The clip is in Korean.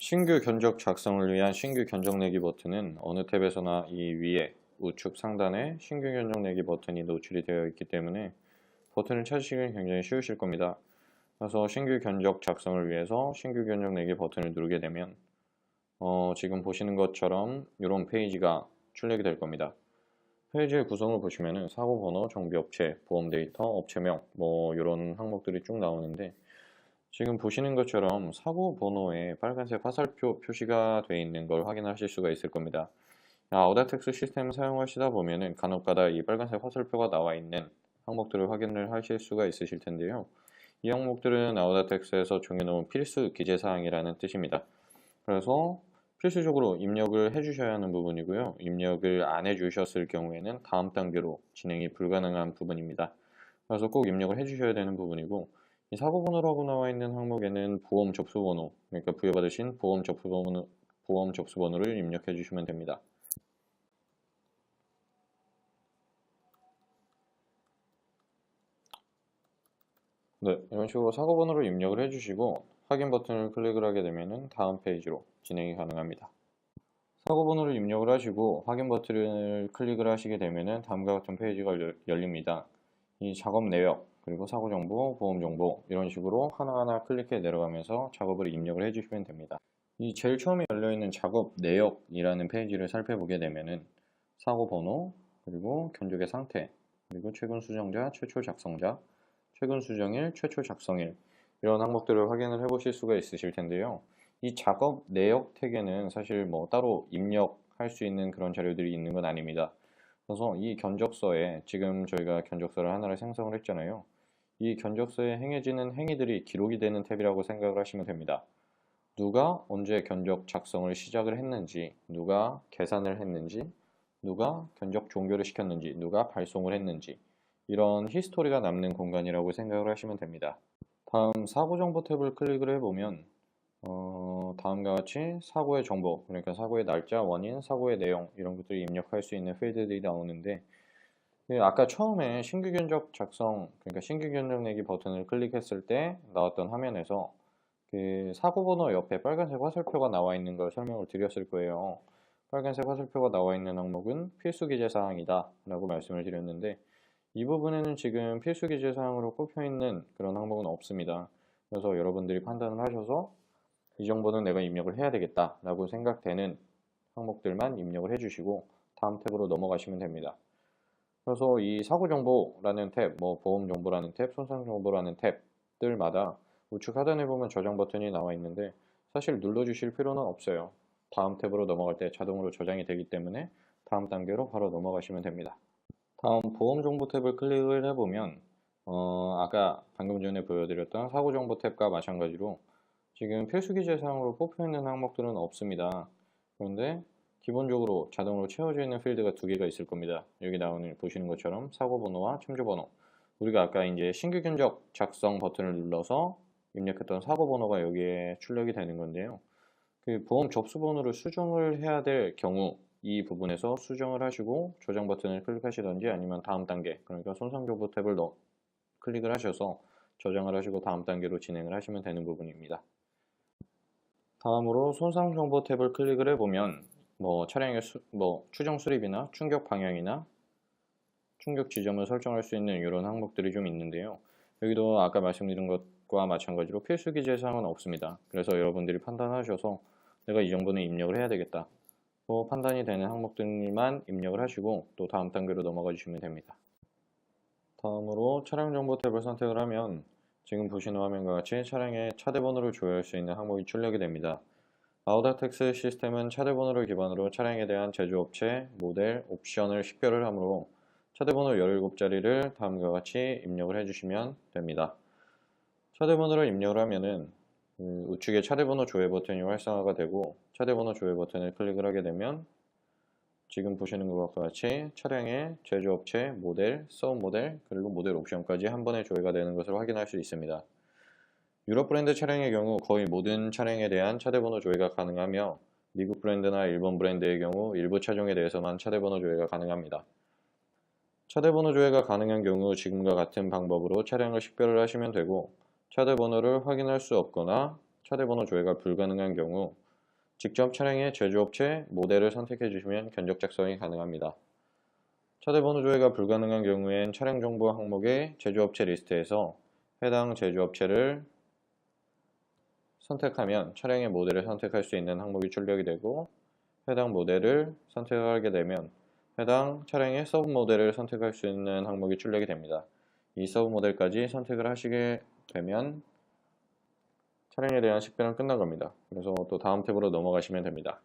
신규 견적 작성을 위한 신규 견적 내기 버튼은 어느 탭에서나 이 위에 우측 상단에 신규 견적 내기 버튼이 노출이 되어 있기 때문에 버튼을 찾으시기 굉장히 쉬우실 겁니다. 그래서 신규 견적 작성을 위해서 신규 견적 내기 버튼을 누르게 되면 지금 보시는 것처럼 이런 페이지가 출력이 될 겁니다. 페이지의 구성을 보시면은 사고번호, 정비업체, 보험데이터, 업체명 이런 항목들이 쭉 나오는데 지금 보시는 것처럼 사고 번호에 빨간색 화살표 표시가 되어 있는 걸 확인하실 수가 있을 겁니다. 아우다텍스 시스템을 사용하시다 보면은 간혹가다 이 빨간색 화살표가 나와 있는 항목들을 확인을 하실 수가 있으실 텐데요. 이 항목들은 아우다텍스에서 정해놓은 필수 기재사항이라는 뜻입니다. 그래서 필수적으로 입력을 해주셔야 하는 부분이고요. 입력을 안 해주셨을 경우에는 다음 단계로 진행이 불가능한 부분입니다. 그래서 꼭 입력을 해주셔야 되는 부분이고, 이 사고번호라고 나와 있는 항목에는 보험 접수번호, 그러니까 부여받으신 보험 접수번호를 입력해 주시면 됩니다. 네, 이런 식으로 사고번호를 입력을 해주시고 확인 버튼을 클릭을 하게 되면 다음 페이지로 진행이 가능합니다. 사고번호를 입력을 하시고 확인 버튼을 클릭을 하시게 되면 다음과 같은 페이지가 열립니다. 이 작업 내역, 그리고 사고정보, 보험정보 이런 식으로 하나하나 클릭해 내려가면서 작업을 입력을 해주시면 됩니다. 이 제일 처음에 열려있는 작업 내역이라는 페이지를 살펴보게 되면은 사고번호, 그리고 견적의 상태, 그리고 최근 수정자, 최초 작성자, 최근 수정일, 최초 작성일 이런 항목들을 확인을 해 보실 수가 있으실 텐데요. 이 작업 내역 태그에는 사실 따로 입력할 수 있는 그런 자료들이 있는 건 아닙니다. 그래서 이 견적서에 지금 저희가 견적서를 하나를 생성을 했잖아요. 이 견적서에 행해지는 행위들이 기록이 되는 탭이라고 생각을 하시면 됩니다. 누가 언제 견적 작성을 시작을 했는지, 누가 계산을 했는지, 누가 견적 종료를 시켰는지, 누가 발송을 했는지 이런 히스토리가 남는 공간이라고 생각을 하시면 됩니다. 다음 사고정보 탭을 클릭을 해보면 다음과 같이 사고의 정보, 그러니까 사고의 날짜, 원인, 사고의 내용 이런 것들을 입력할 수 있는 필드들이 나오는데 아까 처음에 신규 견적 작성, 그러니까 신규 견적 내기 버튼을 클릭했을 때 나왔던 화면에서 그 사고번호 옆에 빨간색 화살표가 나와 있는 걸 설명을 드렸을 거예요. 빨간색 화살표가 나와 있는 항목은 필수 기재 사항이다 라고 말씀을 드렸는데 이 부분에는 지금 필수 기재 사항으로 꼽혀 있는 그런 항목은 없습니다. 그래서 여러분들이 판단을 하셔서 이 정보는 내가 입력을 해야 되겠다 라고 생각되는 항목들만 입력을 해주시고 다음 탭으로 넘어가시면 됩니다. 그래서 이 사고정보라는 탭, 보험정보라는 탭, 손상정보라는 탭들마다 우측 하단에 보면 저장 버튼이 나와 있는데 사실 눌러주실 필요는 없어요. 다음 탭으로 넘어갈 때 자동으로 저장이 되기 때문에 다음 단계로 바로 넘어가시면 됩니다. 다음 보험정보 탭을 클릭을 해보면 아까 방금 전에 보여드렸던 사고정보 탭과 마찬가지로 지금 필수기재사항으로 뽑혀있는 항목들은 없습니다. 그런데 기본적으로 자동으로 채워져 있는 필드가 두 개가 있을 겁니다. 여기 나오는 보시는 것처럼 사고번호와 첨부번호. 우리가 아까 이제 신규 견적 작성 버튼을 눌러서 입력했던 사고번호가 여기에 출력이 되는 건데요. 그 보험 접수번호를 수정을 해야 될 경우 이 부분에서 수정을 하시고 저장 버튼을 클릭하시던지 아니면 다음 단계, 그러니까 손상정보 탭을 클릭을 하셔서 저장을 하시고 다음 단계로 진행을 하시면 되는 부분입니다. 다음으로 손상정보 탭을 클릭을 해보면 차량의 추정 수리비나 충격 방향이나 충격 지점을 설정할 수 있는 이런 항목들이 좀 있는데요. 여기도 아까 말씀드린 것과 마찬가지로 필수 기재 사항은 없습니다. 그래서 여러분들이 판단하셔서 내가 이 정도는 입력을 해야 되겠다. 판단이 되는 항목들만 입력을 하시고 또 다음 단계로 넘어가 주시면 됩니다. 다음으로 차량 정보 탭을 선택을 하면 지금 보시는 화면과 같이 차량의 차대 번호를 조회할 수 있는 항목이 출력이 됩니다. 아우다텍스 시스템은 차대 번호를 기반으로 차량에 대한 제조업체, 모델, 옵션을 식별을 하므로 차대 번호 17자리를 다음과 같이 입력을 해주시면 됩니다. 차대 번호를 입력을 하면은 우측에 차대 번호 조회 버튼이 활성화가 되고 차대 번호 조회 버튼을 클릭을 하게 되면 지금 보시는 것과 같이 차량의 제조업체, 모델, 서브모델, 그리고 모델 옵션까지 한 번에 조회가 되는 것을 확인할 수 있습니다. 유럽 브랜드 차량의 경우 거의 모든 차량에 대한 차대번호 조회가 가능하며 미국 브랜드나 일본 브랜드의 경우 일부 차종에 대해서만 차대번호 조회가 가능합니다. 차대번호 조회가 가능한 경우 지금과 같은 방법으로 차량을 식별을 하시면 되고 차대번호를 확인할 수 없거나 차대번호 조회가 불가능한 경우 직접 차량의 제조업체, 모델을 선택해 주시면 견적 작성이 가능합니다. 차대 번호 조회가 불가능한 경우엔 차량 정보 항목의 제조업체 리스트에서 해당 제조업체를 선택하면 차량의 모델을 선택할 수 있는 항목이 출력이 되고, 해당 모델을 선택하게 되면 해당 차량의 서브 모델을 선택할 수 있는 항목이 출력이 됩니다. 이 서브 모델까지 선택을 하시게 되면 차량에 대한 식별은 끝난 겁니다. 그래서 또 다음 탭으로 넘어가시면 됩니다.